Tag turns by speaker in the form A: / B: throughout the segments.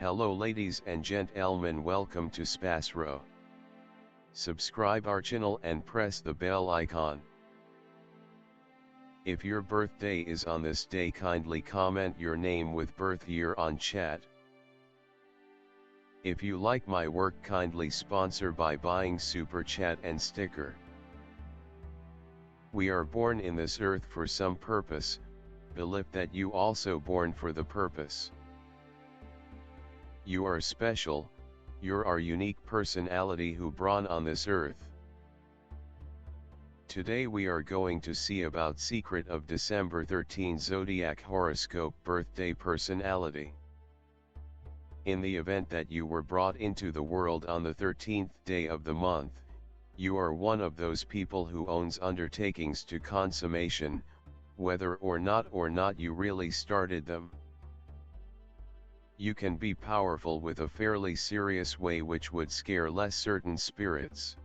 A: Hello ladies and gentlemen, welcome to SPASRO. Subscribe our channel and press the bell icon. If your birthday is on this day, kindly comment your name with birth year on chat. If you like my work, kindly sponsor by buying super chat and sticker. We are born in this earth for some purpose, believe that you also born for the purpose. You are special, you're our unique personality who born on this earth. Today we are going to see about secret of December 13 Zodiac horoscope birthday personality. In the event that you were brought into the world on the 13th day of the month, you are one of those people who owns undertakings to consummation, whether or not you really started them. You can be powerful with a fairly serious way which would scare less certain spirits.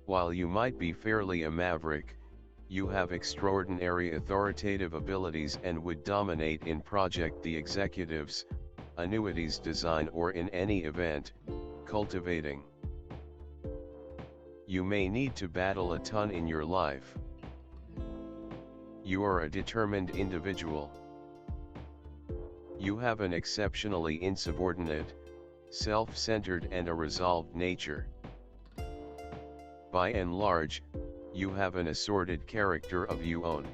A: While you might be fairly a maverick, you have extraordinary authoritative abilities and would dominate in project the executives, annuities design or in any event, cultivating. You may need to battle a ton in your life. You are a determined individual. You have an exceptionally insubordinate, self-centered and a resolved nature. By and large, you have an assorted character of your own.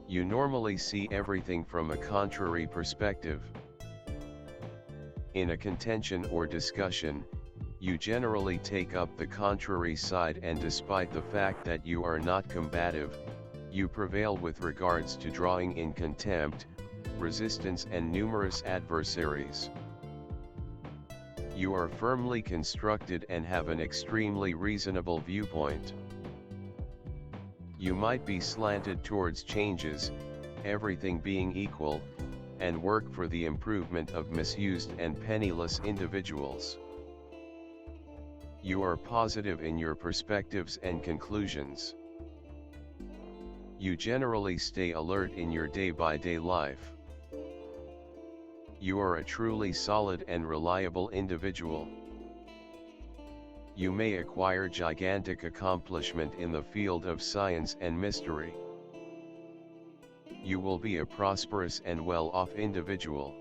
A: You normally see everything from a contrary perspective. In a contention or discussion, you generally take up the contrary side, and despite the fact that you are not combative, you prevail with regards to drawing in contempt, resistance and numerous adversaries. You are firmly constructed and have an extremely reasonable viewpoint. You might be slanted towards changes, everything being equal, and work for the improvement of misused and penniless individuals. You are positive in your perspectives and conclusions. You generally stay alert in your day-by-day life. You are a truly solid and reliable individual. You may acquire gigantic accomplishment in the field of science and mystery. You will be a prosperous and well-off individual.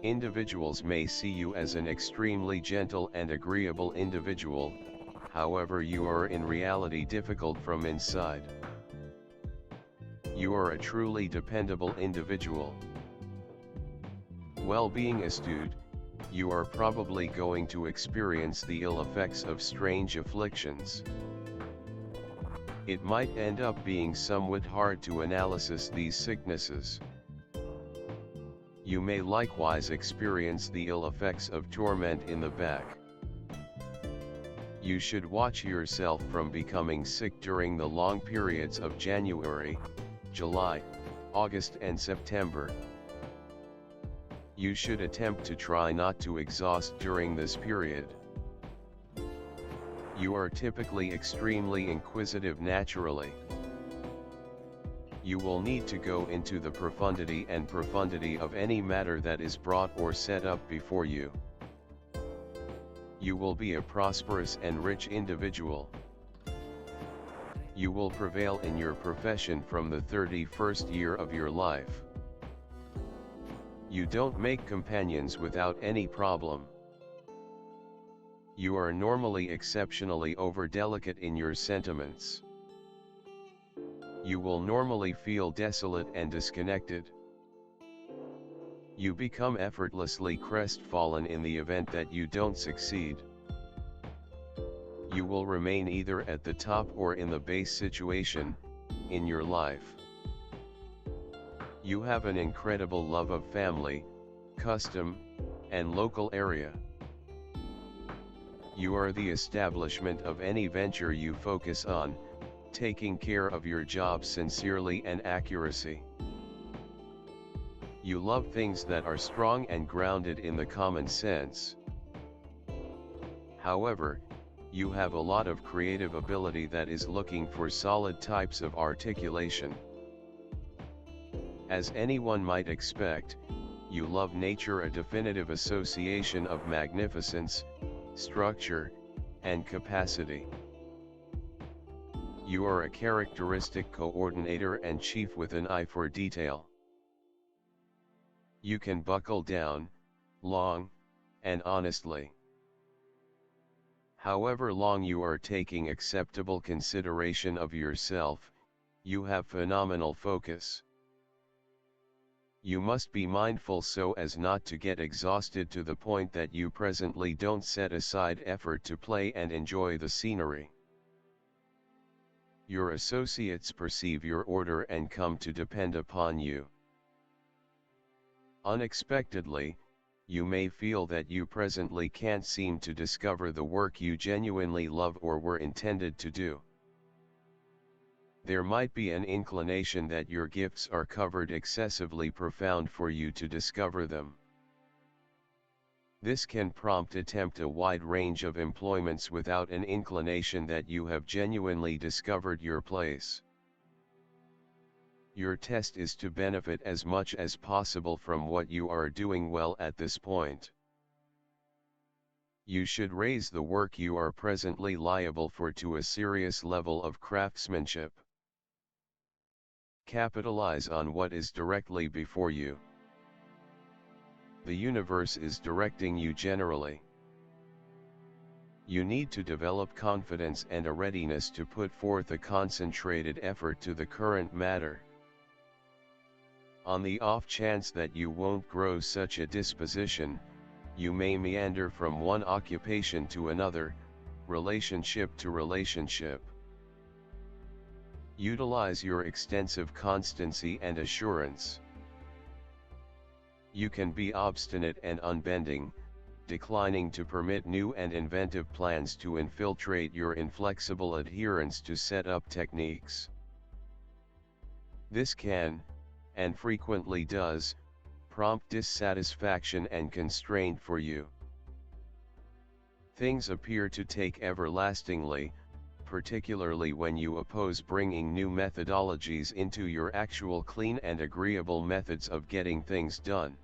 A: Individuals may see you as an extremely gentle and agreeable individual, however you are in reality difficult from inside. You are a truly dependable individual. While being astute, you are probably going to experience the ill effects of strange afflictions. It might end up being somewhat hard to analyze these sicknesses. You may likewise experience the ill effects of torment in the back. You should watch yourself from becoming sick during the long periods of January, July, August and September. You should attempt to try not to exhaust during this period. You are typically extremely inquisitive naturally. You will need to go into the profundity of any matter that is brought or set up before you. You will be a prosperous and rich individual. You will prevail in your profession from the 31st year of your life. You don't make companions without any problem. You are normally exceptionally over-delicate in your sentiments. You will normally feel desolate and disconnected. You become effortlessly crestfallen in the event that you don't succeed. You will remain either at the top or in the base situation in your life. You have an incredible love of family, custom, and local area. You are the establishment of any venture you focus on, taking care of your job sincerely and accuracy. You love things that are strong and grounded in the common sense. However, you have a lot of creative ability that is looking for solid types of articulation. As anyone might expect, you love nature, a definitive association of magnificence, structure, and capacity. You are a characteristic coordinator and chief with an eye for detail. You can buckle down, long, and honestly. However long you are taking acceptable consideration of yourself, you have phenomenal focus. You must be mindful so as not to get exhausted to the point that you presently don't set aside effort to play and enjoy the scenery. Your associates perceive your order and come to depend upon you. Unexpectedly, you may feel that you presently can't seem to discover the work you genuinely love or were intended to do. There might be an inclination that your gifts are covered excessively profound for you to discover them. This can prompt attempt a wide range of employments without an inclination that you have genuinely discovered your place. Your test is to benefit as much as possible from what you are doing well at this point. You should raise the work you are presently liable for to a serious level of craftsmanship. Capitalize on what is directly before you. The universe is directing you generally. You need to develop confidence and a readiness to put forth a concentrated effort to the current matter. On the off chance that you won't grow such a disposition, you may meander from one occupation to another, relationship to relationship. Utilize your extensive constancy and assurance. You can be obstinate and unbending, declining to permit new and inventive plans to infiltrate your inflexible adherence to set-up techniques. This can, and frequently does, prompt dissatisfaction and constraint for you. Things appear to take everlastingly, particularly when you oppose bringing new methodologies into your actual clean and agreeable methods of getting things done.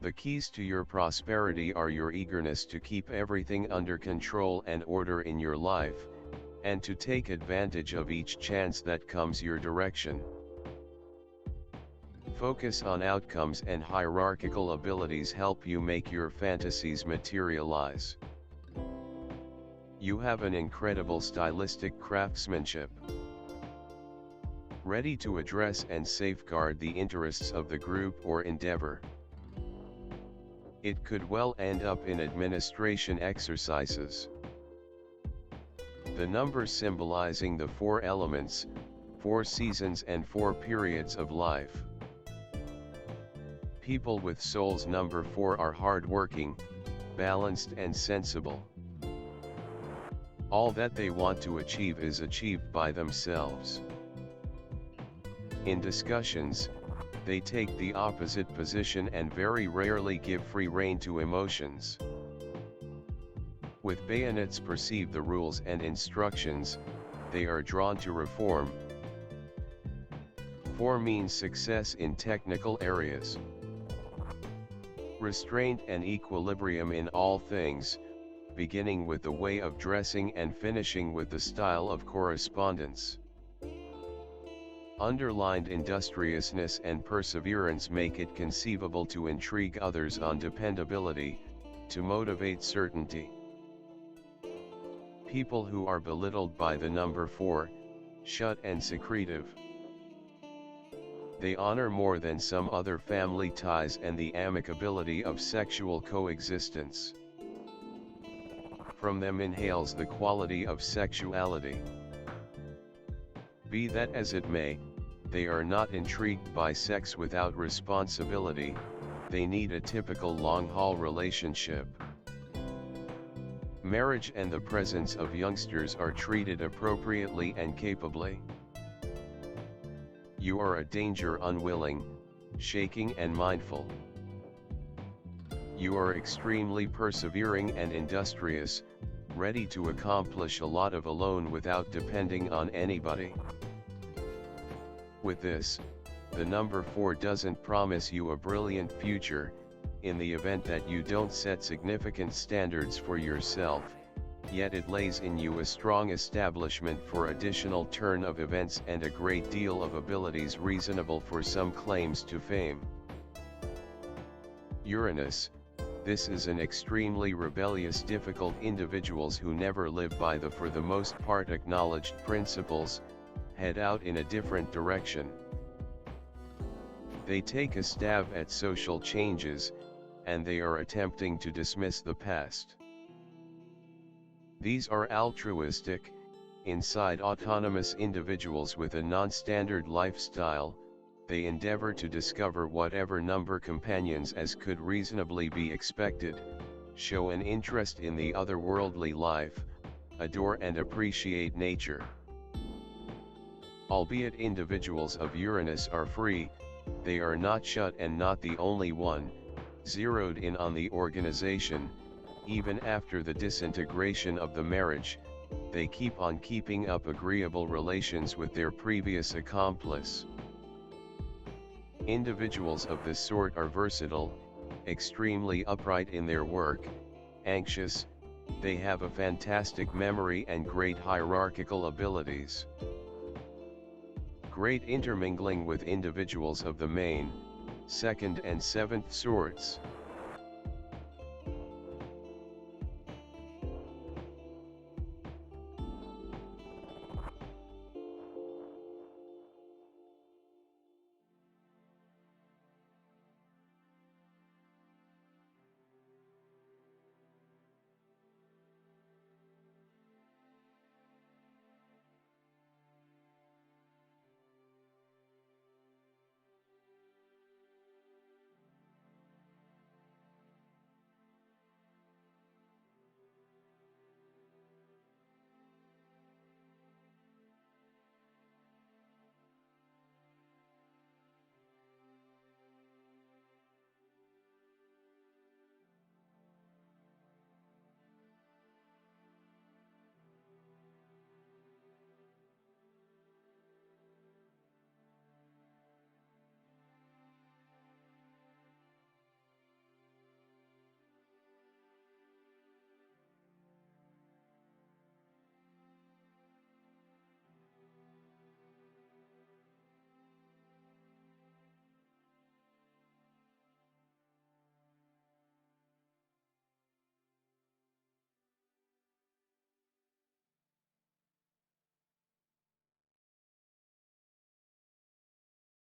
A: The keys to your prosperity are your eagerness to keep everything under control and order in your life, and to take advantage of each chance that comes your direction. Focus on outcomes and hierarchical abilities help you make your fantasies materialize. You have an incredible stylistic craftsmanship. Ready to address and safeguard the interests of the group or endeavor. It could well end up in administration exercises. The numbers symbolizing the 4 elements, 4 seasons and 4 periods of life. People with soul's number 4 are hardworking, balanced and sensible. All that they want to achieve is achieved by themselves. In discussions, they take the opposite position and very rarely give free rein to emotions. With bayonets perceive the rules and instructions, they are drawn to reform. 4 means success in technical areas. Restraint and equilibrium in all things, beginning with the way of dressing and finishing with the style of correspondence. Underlined industriousness and perseverance make it conceivable to intrigue others on dependability, to motivate certainty. People who are belittled by the number 4, shut and secretive. They honor more than some other family ties and the amicability of sexual coexistence. From them inhales the quality of sexuality. Be that as it may, they are not intrigued by sex without responsibility, they need a typical long-haul relationship. Marriage and the presence of youngsters are treated appropriately and capably. You are a danger unwilling, shaking and mindful. You are extremely persevering and industrious, ready to accomplish a lot of alone without depending on anybody. With this, The number 4 doesn't promise you a brilliant future, in the event that you don't set significant standards for yourself, yet it lays in you a strong establishment for additional turn of events and a great deal of abilities reasonable for some claims to fame. Uranus, this is an extremely rebellious, difficult individuals who never live by the for the most part acknowledged principles, head out in a different direction. They take a stab at social changes, and they are attempting to dismiss the past. These are altruistic, inside autonomous individuals with a non-standard lifestyle. They endeavor to discover whatever number companions as could reasonably be expected, show an interest in the otherworldly life, adore and appreciate nature. Albeit individuals of Uranus are free, they are not shut and not the only one, zeroed in on the organization. Even after the disintegration of the marriage, they keep on keeping up agreeable relations with their previous accomplice. Individuals of this sort are versatile, extremely upright in their work, anxious, they have a fantastic memory and great hierarchical abilities. Great intermingling with individuals of the main, second and seventh sorts.